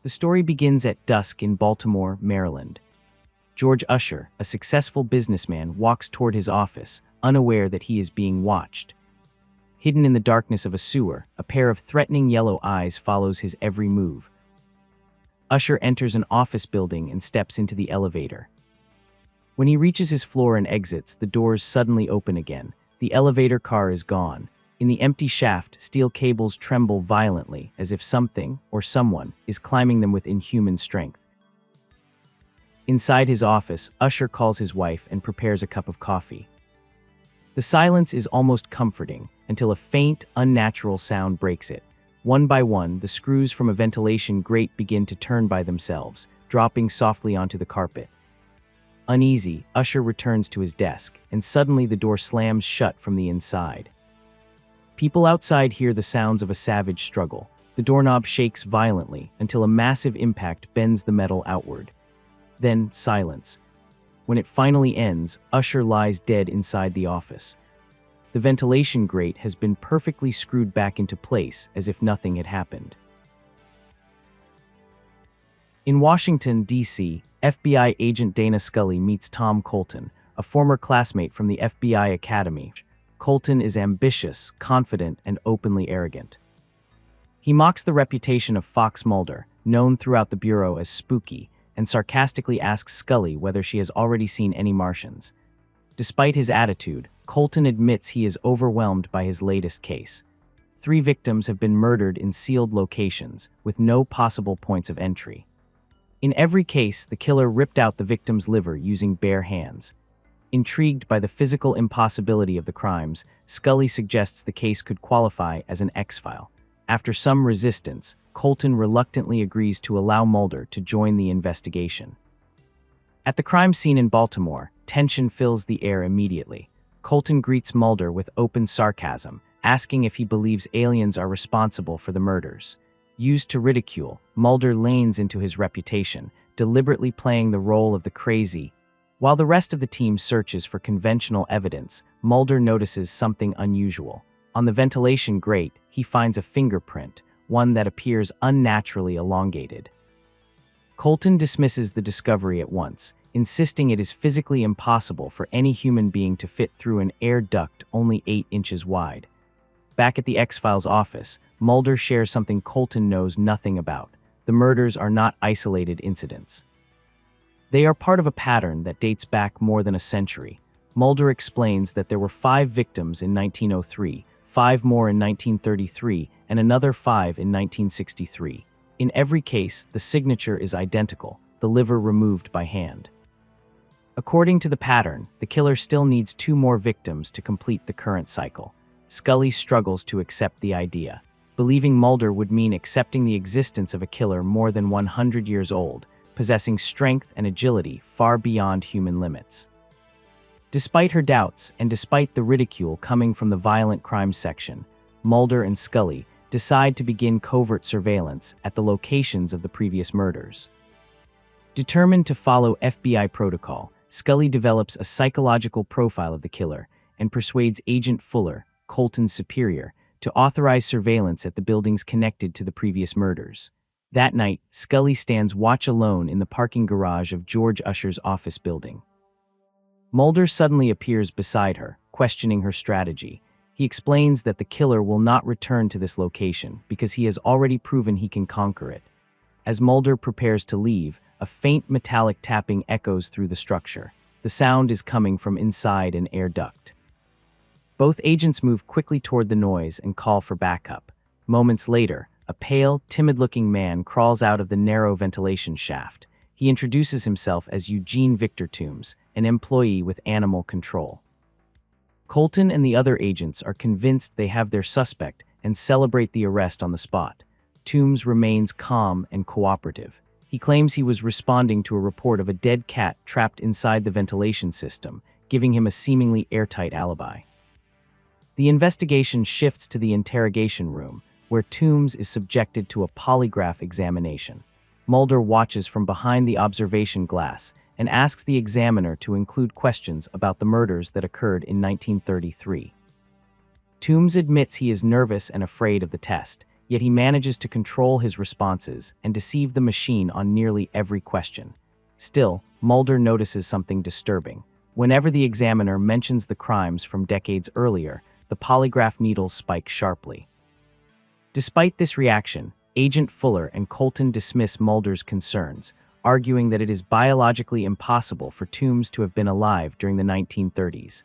The story begins at dusk in Baltimore, Maryland. George Usher, a successful businessman, walks toward his office, unaware that he is being watched. Hidden in the darkness of a sewer, a pair of threatening yellow eyes follows his every move. Usher enters an office building and steps into the elevator. When he reaches his floor and exits, the doors suddenly open again. The elevator car is gone. In the empty shaft, steel cables tremble violently, as if something, or someone, is climbing them with inhuman strength. Inside his office, Usher calls his wife and prepares a cup of coffee. The silence is almost comforting, until a faint, unnatural sound breaks it. One by one, the screws from a ventilation grate begin to turn by themselves, dropping softly onto the carpet. Uneasy, Usher returns to his desk, and suddenly the door slams shut from the inside. People outside hear the sounds of a savage struggle. The doorknob shakes violently until a massive impact bends the metal outward. Then, silence. When it finally ends, Usher lies dead inside the office. The ventilation grate has been perfectly screwed back into place as if nothing had happened. In Washington, D.C., FBI agent Dana Scully meets Tom Colton, a former classmate from the FBI Academy. Colton is ambitious, confident, and openly arrogant. He mocks the reputation of Fox Mulder, known throughout the Bureau as spooky, and sarcastically asks Scully whether she has already seen any Martians. Despite his attitude, Colton admits he is overwhelmed by his latest case. 3 victims have been murdered in sealed locations, with no possible points of entry. In every case, the killer ripped out the victim's liver using bare hands. Intrigued by the physical impossibility of the crimes, Scully suggests the case could qualify as an X-file. After some resistance, Colton reluctantly agrees to allow Mulder to join the investigation. At the crime scene in Baltimore, tension fills the air immediately. Colton greets Mulder with open sarcasm, asking if he believes aliens are responsible for the murders. Used to ridicule, Mulder leans into his reputation, deliberately playing the role of the crazy. While the rest of the team searches for conventional evidence, Mulder notices something unusual. On the ventilation grate, he finds a fingerprint, one that appears unnaturally elongated. Colton dismisses the discovery at once, insisting it is physically impossible for any human being to fit through an air duct only 8 inches wide. Back at the X-Files office, Mulder shares something Colton knows nothing about. The murders are not isolated incidents. They are part of a pattern that dates back more than a century. Mulder explains that there were 5 victims in 1903, 5 more in 1933, and another 5 in 1963. In every case, the signature is identical, the liver removed by hand. According to the pattern, the killer still needs 2 more victims to complete the current cycle. Scully struggles to accept the idea. Believing Mulder would mean accepting the existence of a killer more than 100 years old, possessing strength and agility far beyond human limits. Despite her doubts, and despite the ridicule coming from the violent crimes section, Mulder and Scully decide to begin covert surveillance at the locations of the previous murders. Determined to follow FBI protocol, Scully develops a psychological profile of the killer and persuades Agent Fuller, Colton's superior, to authorize surveillance at the buildings connected to the previous murders. That night, Scully stands watch alone in the parking garage of George Usher's office building. Mulder suddenly appears beside her, questioning her strategy. He explains that the killer will not return to this location because he has already proven he can conquer it. As Mulder prepares to leave, a faint metallic tapping echoes through the structure. The sound is coming from inside an air duct. Both agents move quickly toward the noise and call for backup. Moments later, a pale, timid-looking man crawls out of the narrow ventilation shaft. He introduces himself as Eugene Victor Tooms, an employee with Animal Control. Colton and the other agents are convinced they have their suspect and celebrate the arrest on the spot. Tooms remains calm and cooperative. He claims he was responding to a report of a dead cat trapped inside the ventilation system, giving him a seemingly airtight alibi. The investigation shifts to the interrogation room, where Tooms is subjected to a polygraph examination. Mulder watches from behind the observation glass and asks the examiner to include questions about the murders that occurred in 1933. Tooms admits he is nervous and afraid of the test. yet he manages to control his responses and deceive the machine on nearly every question. Still, Mulder notices something disturbing. Whenever the examiner mentions the crimes from decades earlier, the polygraph needles spike sharply. Despite this reaction, Agent Fuller and Colton dismiss Mulder's concerns, arguing that it is biologically impossible for Tooms to have been alive during the 1930s.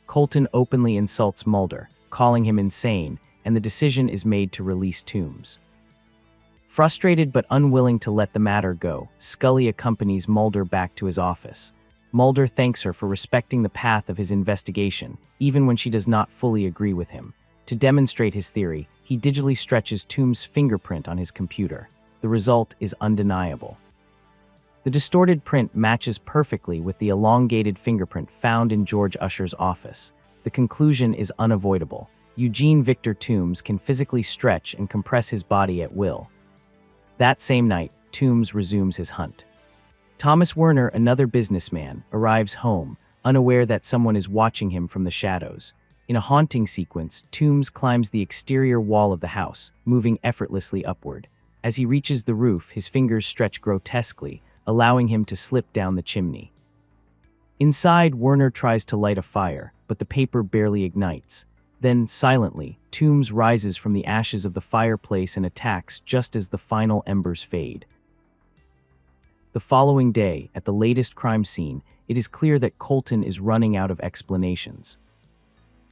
Colton openly insults Mulder, calling him insane, and the decision is made to release Tooms. Frustrated but unwilling to let the matter go, Scully accompanies Mulder back to his office. Mulder thanks her for respecting the path of his investigation, even when she does not fully agree with him. To demonstrate his theory, he digitally stretches Tooms' fingerprint on his computer. The result is undeniable. The distorted print matches perfectly with the elongated fingerprint found in George Usher's office. The conclusion is unavoidable. Eugene Victor Tooms can physically stretch and compress his body at will. That same night, Tooms resumes his hunt. Thomas Werner, another businessman, arrives home, unaware that someone is watching him from the shadows. In a haunting sequence, Tooms climbs the exterior wall of the house, moving effortlessly upward. As he reaches the roof, his fingers stretch grotesquely, allowing him to slip down the chimney. Inside, Werner tries to light a fire, but the paper barely ignites. Then, silently, Tooms rises from the ashes of the fireplace and attacks just as the final embers fade. The following day, at the latest crime scene, it is clear that Colton is running out of explanations.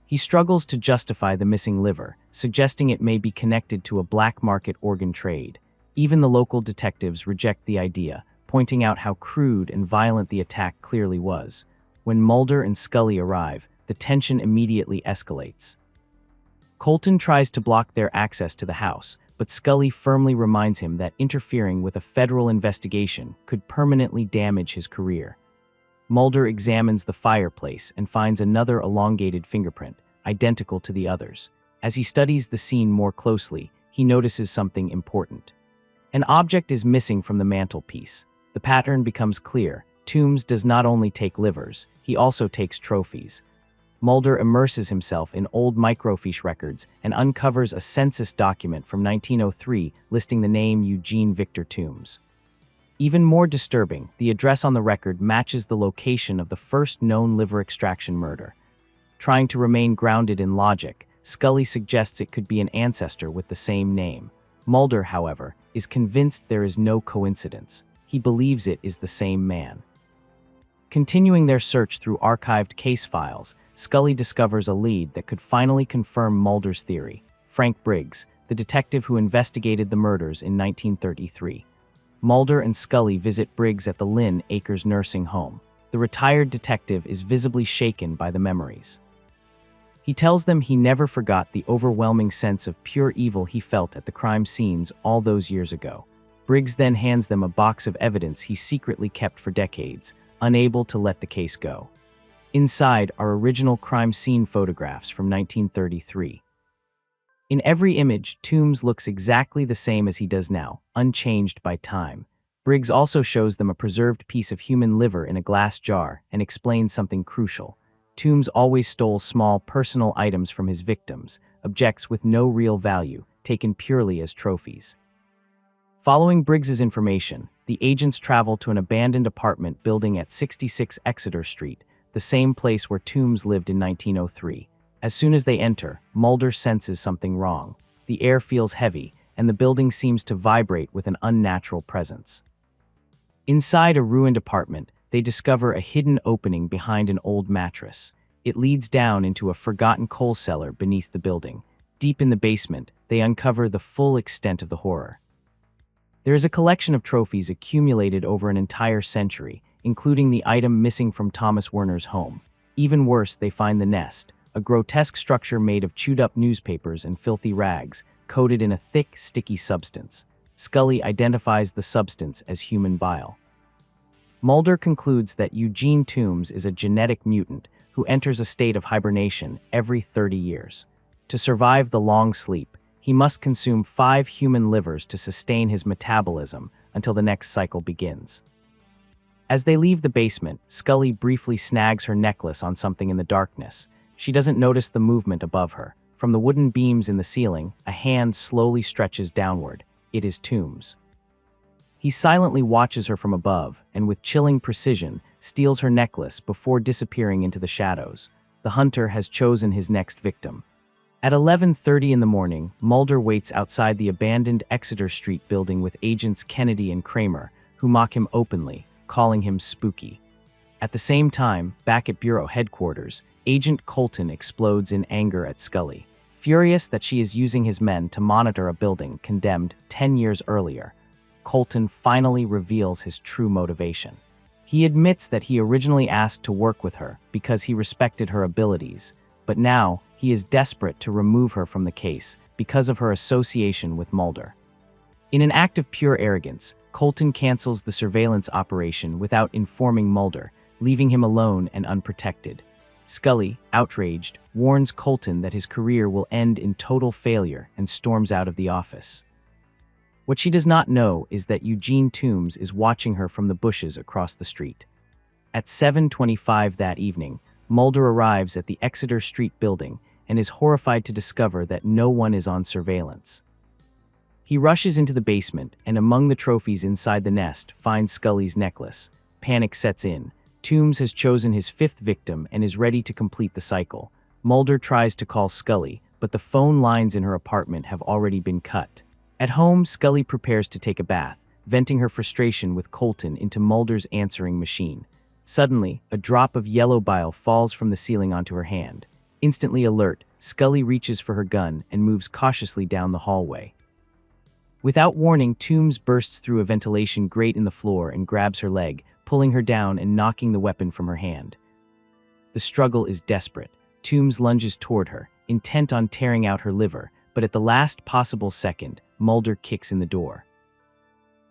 He struggles to justify the missing liver, suggesting it may be connected to a black market organ trade. Even the local detectives reject the idea, pointing out how crude and violent the attack clearly was. When Mulder and Scully arrive, the tension immediately escalates. Colton tries to block their access to the house, but Scully firmly reminds him that interfering with a federal investigation could permanently damage his career. Mulder examines the fireplace and finds another elongated fingerprint, identical to the others. As he studies the scene more closely, he notices something important. An object is missing from the mantelpiece. The pattern becomes clear. Tooms does not only take livers, he also takes trophies. Mulder immerses himself in old microfiche records and uncovers a census document from 1903 listing the name Eugene Victor Tooms. Even more disturbing, the address on the record matches the location of the first known liver extraction murder. Trying to remain grounded in logic, Scully suggests it could be an ancestor with the same name. Mulder, however, is convinced there is no coincidence. He believes it is the same man. Continuing their search through archived case files, Scully discovers a lead that could finally confirm Mulder's theory. Frank Briggs, the detective who investigated the murders in 1933. Mulder and Scully visit Briggs at the Lynn Acres nursing home. The retired detective is visibly shaken by the memories. He tells them he never forgot the overwhelming sense of pure evil he felt at the crime scenes all those years ago. Briggs then hands them a box of evidence he secretly kept for decades, unable to let the case go. Inside are original crime scene photographs from 1933. In every image, Tooms looks exactly the same as he does now, unchanged by time. Briggs also shows them a preserved piece of human liver in a glass jar and explains something crucial. Tooms always stole small personal items from his victims, objects with no real value, taken purely as trophies. Following Briggs's information, the agents travel to an abandoned apartment building at 66 Exeter Street, the same place where Tooms lived in 1903. As soon as they enter, Mulder senses something wrong. The air feels heavy, and the building seems to vibrate with an unnatural presence. Inside a ruined apartment, they discover a hidden opening behind an old mattress. It leads down into a forgotten coal cellar beneath the building. Deep in the basement, they uncover the full extent of the horror. There is a collection of trophies accumulated over an entire century, including the item missing from Thomas Werner's home. Even worse, they find the nest, a grotesque structure made of chewed-up newspapers and filthy rags, coated in a thick, sticky substance. Scully identifies the substance as human bile. Mulder concludes that Eugene Tooms is a genetic mutant who enters a state of hibernation every 30 years. To survive the long sleep, he must consume 5 human livers to sustain his metabolism until the next cycle begins. As they leave the basement, Scully briefly snags her necklace on something in the darkness. She doesn't notice the movement above her. From the wooden beams in the ceiling, a hand slowly stretches downward. It is Tooms. He silently watches her from above and with chilling precision steals her necklace before disappearing into the shadows. The hunter has chosen his next victim. At 11:30 in the morning, Mulder waits outside the abandoned Exeter Street building with agents Kennedy and Kramer, who mock him openly, calling him spooky. At the same time, back at Bureau headquarters, Agent Colton explodes in anger at Scully, furious that she is using his men to monitor a building condemned 10 years earlier. Colton finally reveals his true motivation. He admits that he originally asked to work with her because he respected her abilities, but now he is desperate to remove her from the case because of her association with Mulder. In an act of pure arrogance, Colton cancels the surveillance operation without informing Mulder, leaving him alone and unprotected. Scully, outraged, warns Colton that his career will end in total failure and storms out of the office. What she does not know is that Eugene Tooms is watching her from the bushes across the street. At 7:25 that evening, Mulder arrives at the Exeter Street building and is horrified to discover that no one is on surveillance. He rushes into the basement and among the trophies inside the nest finds Scully's necklace. Panic sets in. Tooms has chosen his fifth victim and is ready to complete the cycle. Mulder tries to call Scully, but the phone lines in her apartment have already been cut. At home, Scully prepares to take a bath, venting her frustration with Colton into Mulder's answering machine. Suddenly, a drop of yellow bile falls from the ceiling onto her hand. Instantly alert, Scully reaches for her gun and moves cautiously down the hallway. Without warning, Tooms bursts through a ventilation grate in the floor and grabs her leg, pulling her down and knocking the weapon from her hand. The struggle is desperate. Tooms lunges toward her, intent on tearing out her liver, but at the last possible second, Mulder kicks in the door.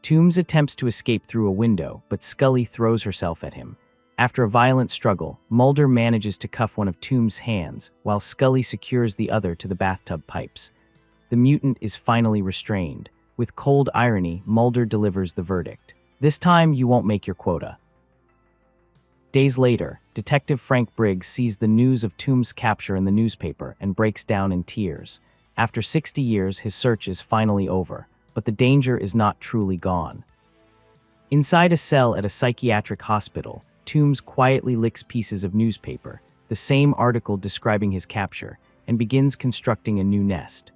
Tooms attempts to escape through a window, but Scully throws herself at him. After a violent struggle, Mulder manages to cuff one of Tooms' hands, while Scully secures the other to the bathtub pipes. The mutant is finally restrained. With cold irony, Mulder delivers the verdict. This time, you won't make your quota. Days later, Detective Frank Briggs sees the news of Tooms' capture in the newspaper and breaks down in tears. After 60 years, his search is finally over, but the danger is not truly gone. Inside a cell at a psychiatric hospital, Tooms quietly licks pieces of newspaper, the same article describing his capture, and begins constructing a new nest.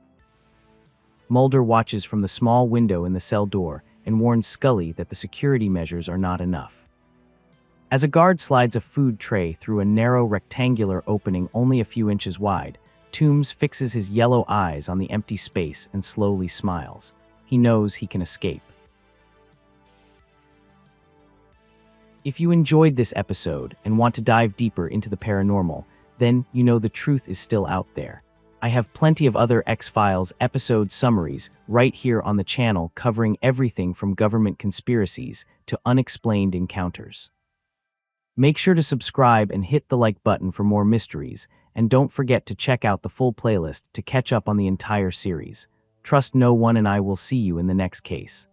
Mulder watches from the small window in the cell door and warns Scully that the security measures are not enough. As a guard slides a food tray through a narrow rectangular opening only a few inches wide, Tooms fixes his yellow eyes on the empty space and slowly smiles. He knows he can escape. If you enjoyed this episode and want to dive deeper into the paranormal, then you know the truth is still out there. I have plenty of other X-Files episode summaries right here on the channel covering everything from government conspiracies to unexplained encounters. Make sure to subscribe and hit the like button for more mysteries, and don't forget to check out the full playlist to catch up on the entire series. Trust no one, and I will see you in the next case.